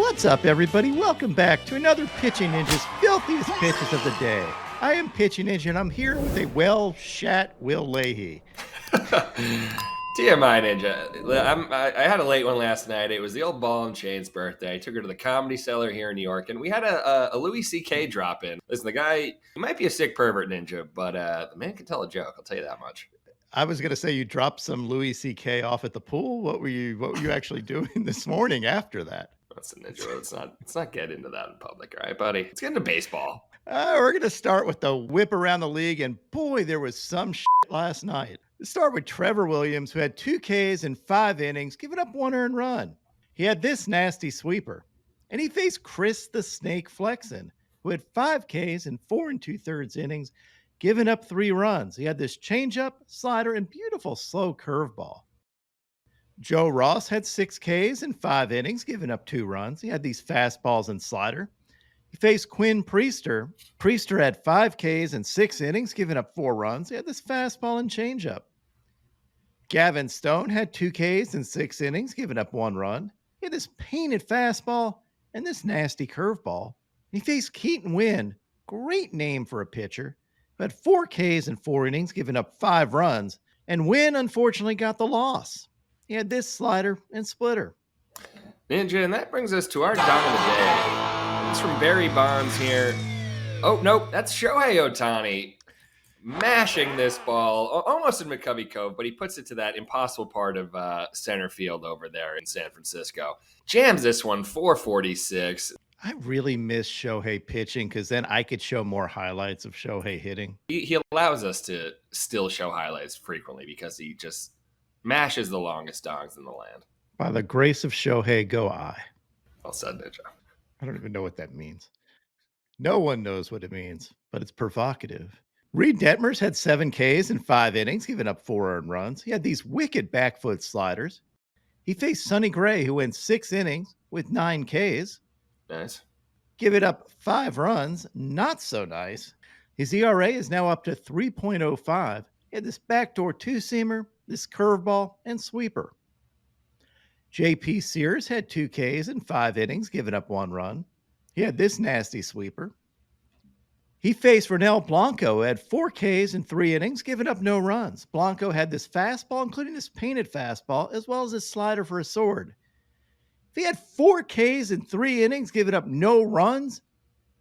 What's up, everybody? Welcome back to another Pitching Ninja's filthiest pitches of the day. I am Pitching Ninja, and I'm here with a well-shat Will Leahey. TMI Ninja. I had a late one last night. It was the old Ball and Chain's birthday. I took her to the Comedy Cellar here in New York, and we had a Louis C.K. drop in. Listen, the guy, he might be a sick pervert ninja, but the man can tell a joke. I'll tell you that much. I was going to say you dropped some Louis C.K. off at the pool. What were you actually doing this morning after that? That's a ninja. Let's not get into that in public, all right, buddy? Let's get into baseball. We're going to start with the whip around the league, and boy, there was some shit last night. Let's start with Trevor Williams, who had 2 Ks in 5 innings, giving up 1 earned run. He had this nasty sweeper, and he faced Chris the Snake Flexen, who had 5 Ks in 4 2/3 innings, giving up 3 runs. He had this changeup, slider, and beautiful slow curveball. Joe Ross had 6 Ks in 5 innings, giving up 2 runs. He had these fastballs and slider. He faced Quinn Priester. Priester had 5 Ks in 6 innings, giving up 4 runs. He had this fastball and changeup. Gavin Stone had 2 Ks in 6 innings, giving up 1 run. He had this painted fastball and this nasty curveball. He faced Keaton Wynn, great name for a pitcher, who had 4 Ks in 4 innings, giving up 5 runs. And Wynn, unfortunately, got the loss. He had this slider and splitter. Ninja, and that brings us to our dime of the day. It's from Barry Bonds here. Oh, nope, that's Shohei Ohtani mashing this ball almost in McCovey Cove, but he puts it to that impossible part of center field over there in San Francisco. Jams this one, 446. I really miss Shohei pitching because then I could show more highlights of Shohei hitting. He allows us to still show highlights frequently because he just mashes the longest dongs in the land. By the grace of Shohei, go I. Well said, Ninja. I don't even know what that means. No one knows what it means, but it's provocative. Reed Detmers had 7 Ks in 5 innings, giving up 4 earned runs. He had these wicked back foot sliders. He faced Sonny Gray, who went 6 innings with 9 Ks. Nice. Give it up 5 runs. Not so nice. His ERA is now up to 3.05. He had this backdoor 2-seamer, this curveball, and sweeper. J.P. Sears had 2 Ks in 5 innings, giving up 1 run. He had this nasty sweeper. He faced Ronel Blanco, who had 4 Ks in 3 innings, giving up no runs. Blanco had this fastball, including this painted fastball, as well as this slider for a sword. If he had 4 Ks in 3 innings, giving up no runs,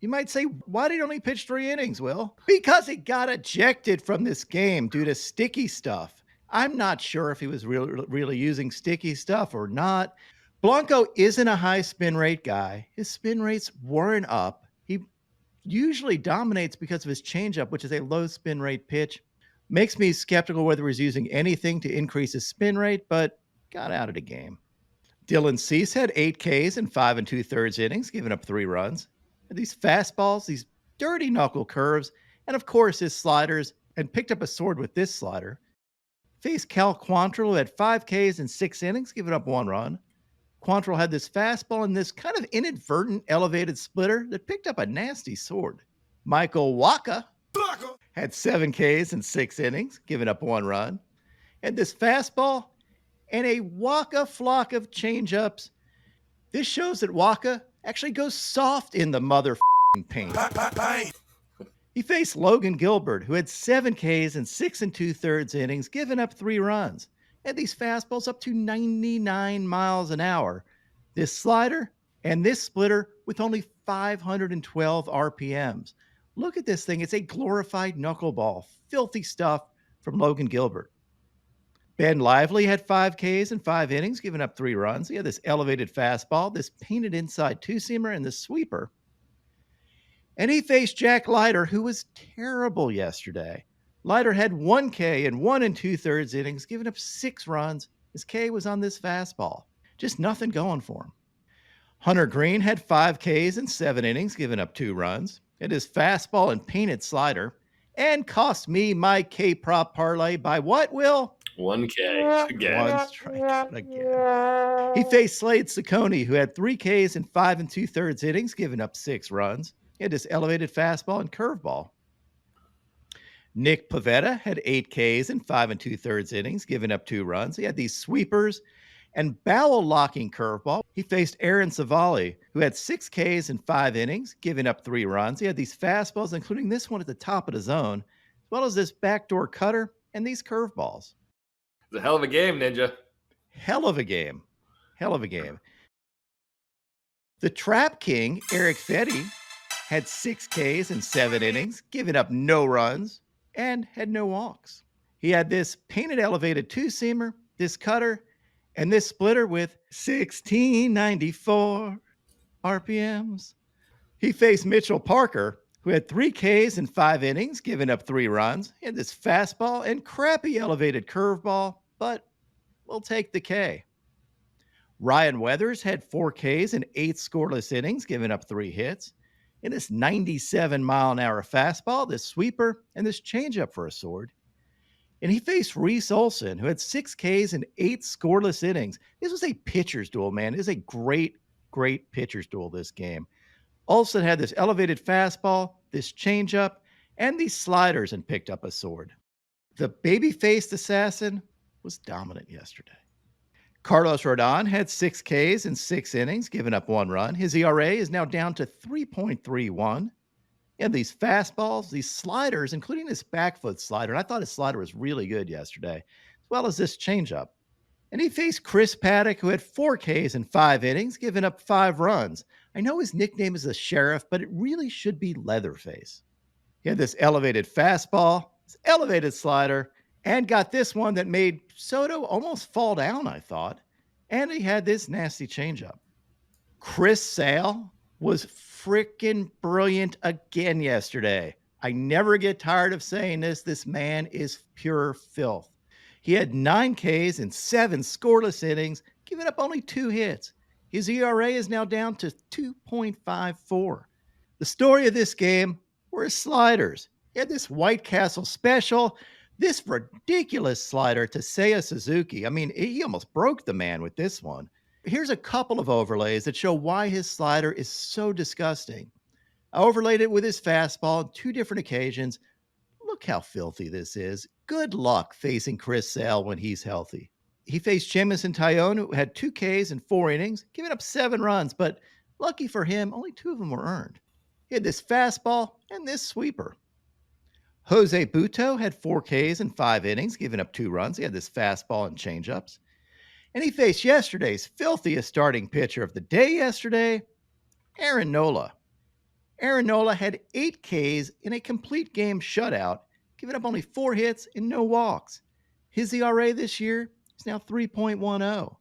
you might say, why did he only pitch 3 innings, Will? Because he got ejected from this game due to sticky stuff. I'm not sure if he was really using sticky stuff or not. Blanco isn't a high spin rate guy. His spin rates weren't up. He usually dominates because of his changeup, which is a low spin rate pitch. Makes me skeptical whether he's using anything to increase his spin rate, but got out of the game. Dylan Cease had 8 Ks in 5 2/3 innings, giving up 3 runs. These fastballs, these dirty knuckle curves, and of course his sliders, and picked up a sword with this slider. Faced Cal Quantrill, who had 5 Ks in 6 innings, giving up 1 run. Quantrill had this fastball and this kind of inadvertent elevated splitter that picked up a nasty sword. Michael Wacha had 7 Ks in 6 innings, giving up 1 run. And this fastball and a Wacha flock of changeups. This shows that Wacha actually goes soft in the motherfucking paint. He faced Logan Gilbert, who had 7 Ks in 6 2/3 innings, giving up 3 runs. And these fastballs up to 99 miles an hour. This slider and this splitter with only 512 RPMs. Look at this thing. It's a glorified knuckleball. Filthy stuff from Logan Gilbert. Ben Lively had 5 Ks in 5 innings, giving up 3 runs. He had this elevated fastball, this painted inside 2-seamer, and this sweeper. And he faced Jack Leiter, who was terrible yesterday. Leiter had 1 K in 1 2/3 innings, giving up 6 runs. His K was on this fastball. Just nothing going for him. Hunter Green had 5 Ks in 7 innings, giving up 2 runs. It is fastball and painted slider. And cost me my K-prop parlay by what, Will? 1K again. 1 strike again. He faced Slade Ciccone, who had 3 Ks in 5 2/3 innings, giving up 6 runs. He had this elevated fastball and curveball. Nick Pivetta had 8 Ks in 5 2/3 innings, giving up 2 runs. He had these sweepers And barrel locking curveball, he faced Aaron Savali, who had 6 Ks in 5 innings, giving up 3 runs. He had these fastballs, including this one at the top of the zone, as well as this backdoor cutter and these curveballs. It's a hell of a game, Ninja. Hell of a game. Hell of a game. The Trap King, Eric Fetty, had 6 Ks in 7 innings, giving up no runs, and had no walks. He had this painted elevated two-seamer, this cutter, and this splitter with 1694 RPMs. He faced Mitchell Parker, who had 3 Ks in 5 innings, giving up 3 runs. He had this fastball and crappy elevated curveball, but we'll take the K. Ryan Weathers had 4 Ks in 8 scoreless innings, giving up 3 hits. In this 97-mile-an-hour fastball, this sweeper, and this changeup for a sword. And he faced Reese Olson, who had 6 Ks in 8 scoreless innings. This was a pitcher's duel, man. It is a great, great pitcher's duel, this game. Olson had this elevated fastball, this changeup, and these sliders and picked up a sword. The baby-faced assassin was dominant yesterday. Carlos Rodon had 6 Ks in 6 innings, giving up 1 run. His ERA is now down to 3.31. And these fastballs, these sliders, including this back foot slider, and I thought his slider was really good yesterday, as well as this changeup. And he faced Chris Paddock, who had 4 Ks in 5 innings, giving up 5 runs. I know his nickname is the Sheriff, but it really should be Leatherface. He had this elevated fastball, this elevated slider, and got this one that made Soto almost fall down, I thought. And he had this nasty changeup. Chris Sale was freaking brilliant again yesterday. I never get tired of saying this. This man is pure filth. He had 9 Ks in 7 scoreless innings, giving up only 2 hits. His ERA is now down to 2.54. The story of this game were his sliders. He had this White Castle special, this ridiculous slider to Seiya Suzuki. I mean, he almost broke the man with this one. Here's a couple of overlays that show why his slider is so disgusting. I overlaid it with his fastball on 2 different occasions. Look how filthy this is. Good luck facing Chris Sale when he's healthy. He faced Jamison Tyone, who had 2 Ks in 4 innings, giving up 7 runs, but lucky for him, only 2 of them were earned. He had this fastball and this sweeper. Jose Buto had 4 Ks in 5 innings, giving up 2 runs. He had this fastball and changeups. And he faced yesterday's filthiest starting pitcher of the day yesterday, Aaron Nola. Aaron Nola had 8 Ks in a complete game shutout, giving up only 4 hits and no walks. His ERA this year is now 3.10.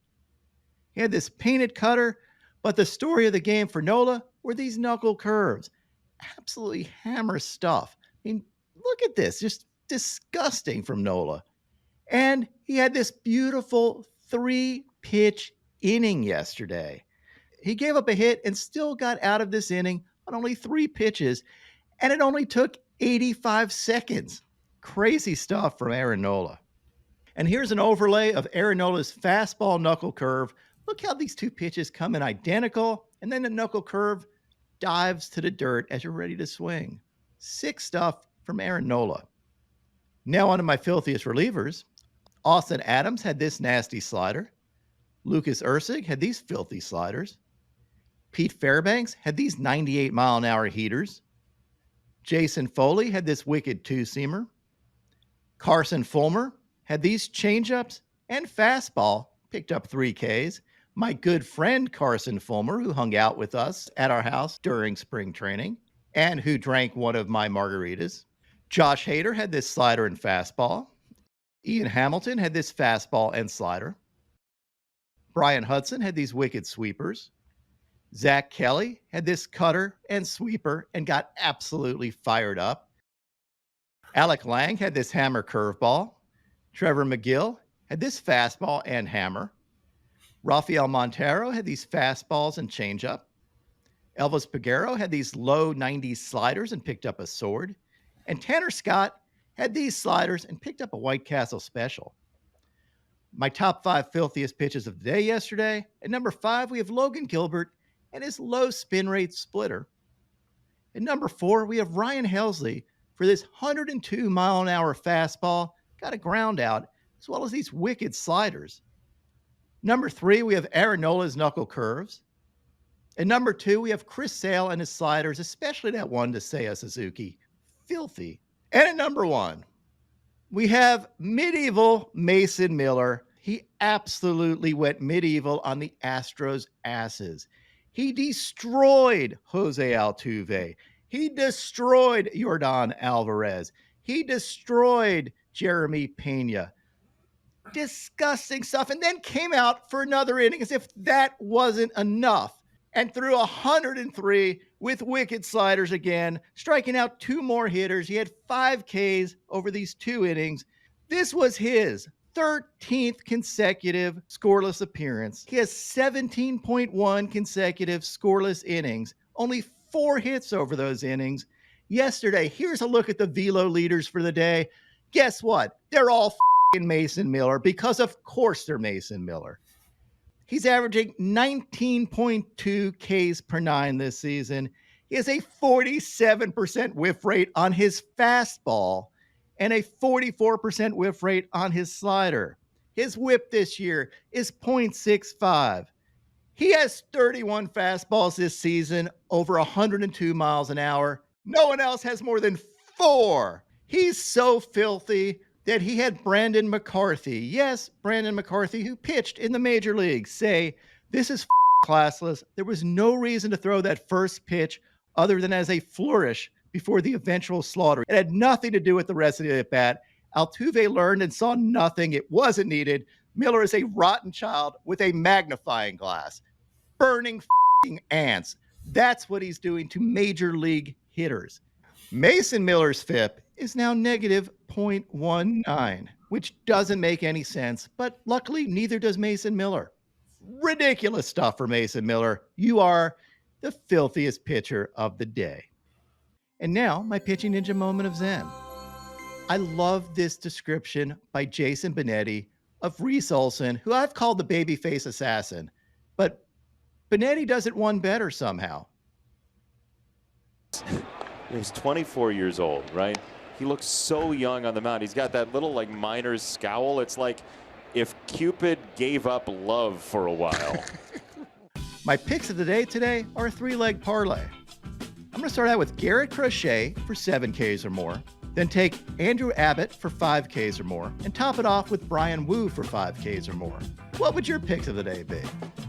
He had this painted cutter, but the story of the game for Nola were these knuckle curves. Absolutely hammer stuff. I mean, look at this, just disgusting from Nola. And he had this beautiful 3-pitch inning yesterday. He gave up a hit and still got out of this inning on only 3 pitches, and it only took 85 seconds. Crazy stuff from Aaron Nola. And here's an overlay of Aaron Nola's fastball knuckle curve. Look how these 2 pitches come in identical, and then the knuckle curve dives to the dirt as you're ready to swing. Sick stuff from Aaron Nola. Now on to my filthiest relievers. Austin Adams had this nasty slider. Lucas Ursig had these filthy sliders. Pete Fairbanks had these 98-mile-an-hour heaters. Jason Foley had this wicked two-seamer. Carson Fulmer had these changeups and fastball, picked up 3 Ks. My good friend Carson Fulmer, who hung out with us at our house during spring training and who drank one of my margaritas. Josh Hader had this slider and fastball. Ian Hamilton had this fastball and slider. Brian Hudson had these wicked sweepers. Zach Kelly had this cutter and sweeper and got absolutely fired up. Alec Lang had this hammer curveball. Trevor McGill had this fastball and hammer. Rafael Montero had these fastballs and changeup. Elvis Peguero had these low 90s sliders and picked up a sword. And Tanner Scott had these sliders and picked up a White Castle special. My top 5 filthiest pitches of the day yesterday. At number 5, we have Logan Gilbert and his low spin rate splitter. At number 4, we have Ryan Helsley for this 102-mile-an-hour fastball, got a ground out, as well as these wicked sliders. Number 3, we have Aaron Nola's knuckle curves. And number 2, we have Chris Sale and his sliders, especially that one to Seiya Suzuki. Filthy. And at number 1, we have medieval Mason Miller. He absolutely went medieval on the Astros' asses. He destroyed Jose Altuve. He destroyed Yordan Alvarez. He destroyed Jeremy Pena. Disgusting stuff. And then came out for another inning as if that wasn't enough and threw 103 with wicked sliders again, striking out 2 more hitters. He had 5 Ks over these 2 innings. This was his 13th consecutive scoreless appearance. He has 17.1 consecutive scoreless innings, only 4 hits over those innings. Yesterday, here's a look at the velo leaders for the day. Guess what? They're all Mason Miller, because of course they're Mason Miller. He's averaging 19.2 Ks per 9 this season. He has a 47% whiff rate on his fastball and a 44% whiff rate on his slider. His whip this year is .65. He has 31 fastballs this season over 102 miles an hour. No one else has more than 4. He's so filthy that he had Brandon McCarthy, yes, Brandon McCarthy, who pitched in the major leagues, say, this is classless. There was no reason to throw that first pitch other than as a flourish before the eventual slaughter. It had nothing to do with the rest of the at-bat. Altuve learned and saw nothing. It wasn't needed. Miller is a rotten child with a magnifying glass. Burning ants. That's what he's doing to major league hitters. Mason Miller's FIP is now negative 0.19, which doesn't make any sense, but luckily neither does Mason Miller. Ridiculous stuff for Mason Miller. You are the filthiest pitcher of the day. And now, my pitching ninja moment of Zen. I love this description by Jason Benetti of Reese Olson, who I've called the babyface assassin, but Benetti does it one better somehow. He's 24 years old, right? He looks so young on the mound. He's got that little like miner's scowl. It's like if Cupid gave up love for a while. My picks of the day today are a 3-leg parlay. I'm going to start out with Garrett Crochet for 7 Ks or more, then take Andrew Abbott for 5 Ks or more, and top it off with Brian Wu for 5 Ks or more. What would your picks of the day be?